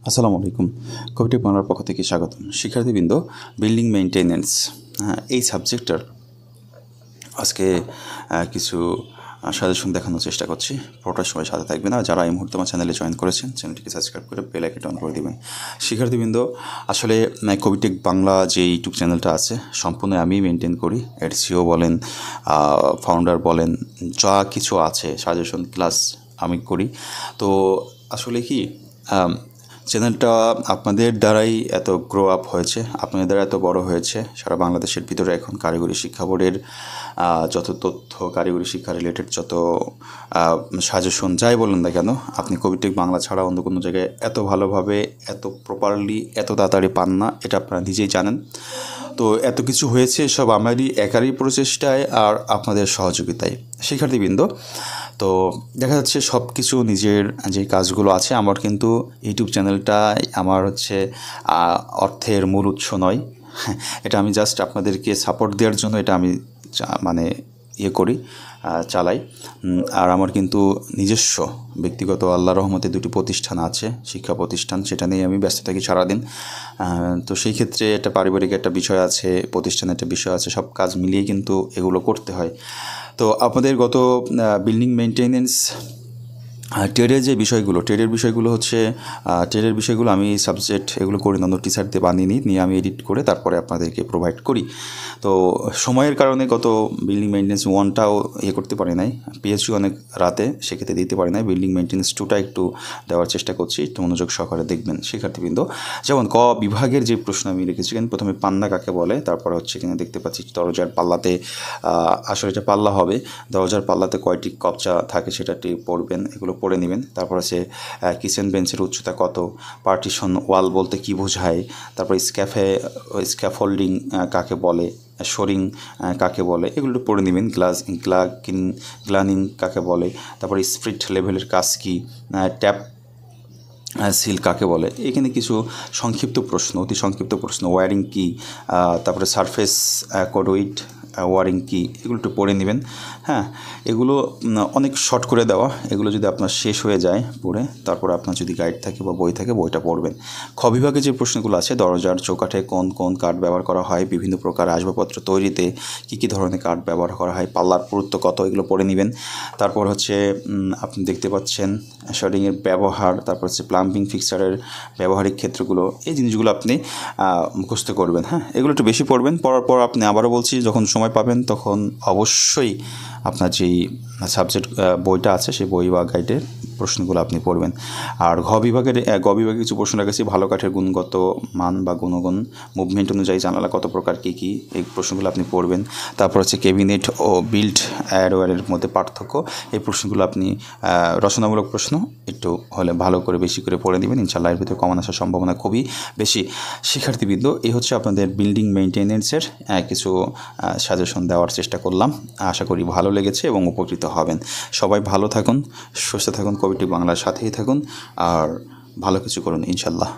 আসসালামু আলাইকুম। কবিটি বাংলার পক্ষ থেকে স্বাগতম। শিক্ষার্থীবৃন্দ, বিল্ডিং মেইনটেনেন্স এই সাবজেক্টটার আজকে কিছু সাজেশন দেখানোর চেষ্টা করছি। পুরোটা সময় সাথে থাকবেন। আর যারা এই মুহূর্তে আমার চ্যানেলে জয়েন করেছেন, চ্যানেলটিকে সাবস্ক্রাইব করে বেল আইকনটি অন করে দেবেন। শিক্ষার্থীবৃন্দ, আসলে কবিটেক বাংলা যে ইউটিউব চ্যানেলটা আছে সম্পূর্ণ আমি মেনটেন করি। এর সিও বলেন, ফাউন্ডার বলেন, যা কিছু আছে সাজেশন ক্লাস আমি করি। তো আসলে কি চ্যানেলটা আপনাদের দ্বারাই এত গ্রো আপ হয়েছে, আপনাদের দ্বারা এত বড় হয়েছে। সারা বাংলাদেশের ভিতরে এখন কারিগরি শিক্ষা বোর্ডের যত তথ্য, কারিগরি শিক্ষা রিলেটেড যত সাজেশন যাই বলুন না কেন, আপনি কবিটেক বাংলা ছাড়া অন্য কোনো জায়গায় এত ভালোভাবে, এত প্রপারলি, এত তাড়াতাড়ি পান না। এটা আপনারা নিজেই জানেন। তো এত কিছু হয়েছে সব আমারই একারই প্রচেষ্টায় আর আপনাদের সহযোগিতায়। শিক্ষার্থীবৃন্দ, তো দেখা যাচ্ছে সব কিছু নিজের যে কাজগুলো আছে, আমার কিন্তু ইউটিউব চ্যানেলটাই আমার হচ্ছে অর্থের মূল উৎস নয়। এটা আমি জাস্ট আপনাদেরকে সাপোর্ট দেওয়ার জন্য এটা আমি মানে করি, চালাই। আর আমার কিন্তু নিজস্ব ব্যক্তিগত আল্লাহর রহমতে দুটি প্রতিষ্ঠান আছে, শিক্ষা প্রতিষ্ঠান, সেটা নিয়ে আমি ব্যস্ত থাকি সারাদিন। তো সেই ক্ষেত্রে একটা পারিবারিক একটা বিষয় আছে, প্রতিষ্ঠানের একটা বিষয় আছে, সব কাজ মিলিয়ে কিন্তু এগুলো করতে হয়। তো আপনাদের গত বিল্ডিং মেইনটেনেন্স ট্রেডের যে বিষয়গুলো, ট্রেডের বিষয়গুলো আমি সাবজেক্ট এগুলো করি না, টিচার দিয়ে বানিয়ে নিয়ে আমি এডিট করে তারপরে আপনাদেরকে প্রোভাইড করি। তো সময়ের কারণে গত বিল্ডিং মেইনটেনেন্স 1টাও করতে পারি নাই, পেয়েছি অনেক রাতে, সেক্ষেত্রে দিতে পারি নাই। বিল্ডিং মেইনটেনেন্স 2টা একটু দেওয়ার চেষ্টা করছি, একটু মনোযোগ সহকারে দেখবেন শিক্ষার্থীবৃন্দ। যেমন ক বিভাগের যে প্রশ্ন আমি রেখেছি, প্রথমে পান্না কাকে বলে, তারপরে হচ্ছে কিনা দেখতে পাচ্ছি দরজার পাল্লাতে, আসলে এটা পাল্লা হবে, দরজার পাল্লাতে কয়টি কবজা থাকে সেটাটি পড়বেন, এগুলো পড়ে নেবেন। তারপর আছে কিচেন বেঞ্চের উচ্চতা কত, পার্টিশন ওয়াল বলতে কি বোঝায়, তারপর স্ক্যাফোল্ডিং কাকে বলে, শোরিং কাকে বলে, এগুলো পড়ে নেবেন। গ্লানিং কাকে বলে, তারপর স্পিরিট লেভেলের কাজ কি, ট্যাপ সিল কাকে বলে। এখানে কিছু সংক্ষিপ্ত প্রশ্ন, অতি সংক্ষিপ্ত প্রশ্ন, ওয়ারিং কি, তারপরে সারফেস কন্ডুইট ওয়ারিং কি, এগুলো একটু পড়ে নেবেন। হ্যাঁ, এগুলো অনেক শর্ট করে দেওয়া, এগুলো যদি আপনার শেষ হয়ে যায় পড়ে, তারপর আপনার যদি গাইড থাকে বা বই থাকে বইটা পড়বেন। খ বিভাগে যে প্রশ্নগুলো আছে, দরজার চৌকাঠে কোন কোন কাঠ ব্যবহার করা হয়, বিভিন্ন প্রকার আসবাবপত্র তৈরিতে কী কী ধরনের কাঠ ব্যবহার করা হয়, পাল্লার পুরুত্ব কত, এগুলো পড়ে নেবেন। তারপর হচ্ছে আপনি দেখতে পাচ্ছেন শার্ডিংয়ের ব্যবহার, তারপর হচ্ছে প্লাম্বিং ফিক্সারের ব্যবহারিক ক্ষেত্রগুলো, এই জিনিসগুলো আপনি মুখস্থ করবেন। হ্যাঁ, এগুলো একটু বেশি পড়বেন। পড়ার পর আপনি আবারও বলছি, যখন সময় পাবেন তখন অবশ্যই আপনার যেই সাবজেক্ট বইটা আছে সেই বই বা গাইডের প্রশ্নগুলো আপনি পড়বেন। আর গ বিভাগে কিছু প্রশ্ন রেখেছি, ভালো কাঠের গুণগত মান বা গুণগুণ, মুভমেন্ট অনুযায়ী জানালা কত প্রকার কী কী, এই প্রশ্নগুলো আপনি পড়বেন। তারপর হচ্ছে ক্যাবিনেট ও বিল্ট অ্যাডওয়ারের মধ্যে পার্থক্য, এই প্রশ্নগুলো আপনি রচনামূলক প্রশ্ন একটু হলে ভালো করে বেশি করে পড়ে নেবেন। ইনশাআল্লাহ এর ভিতরে কমন আসার সম্ভাবনা খুবই বেশি। শিক্ষার্থীবৃন্দ, এই হচ্ছে আপনাদের বিল্ডিং মেইনটেনেন্সের কিছু সাজেশন দেওয়ার চেষ্টা করলাম। আশা করি ভালো লেগেছে এবং উপকৃত হবেন। সবাই ভালো থাকুন, সুস্থ থাকুন, কবিটি বাংলার সাথেই থাকুন আর ভালো কিছু করুন ইনশাআল্লাহ।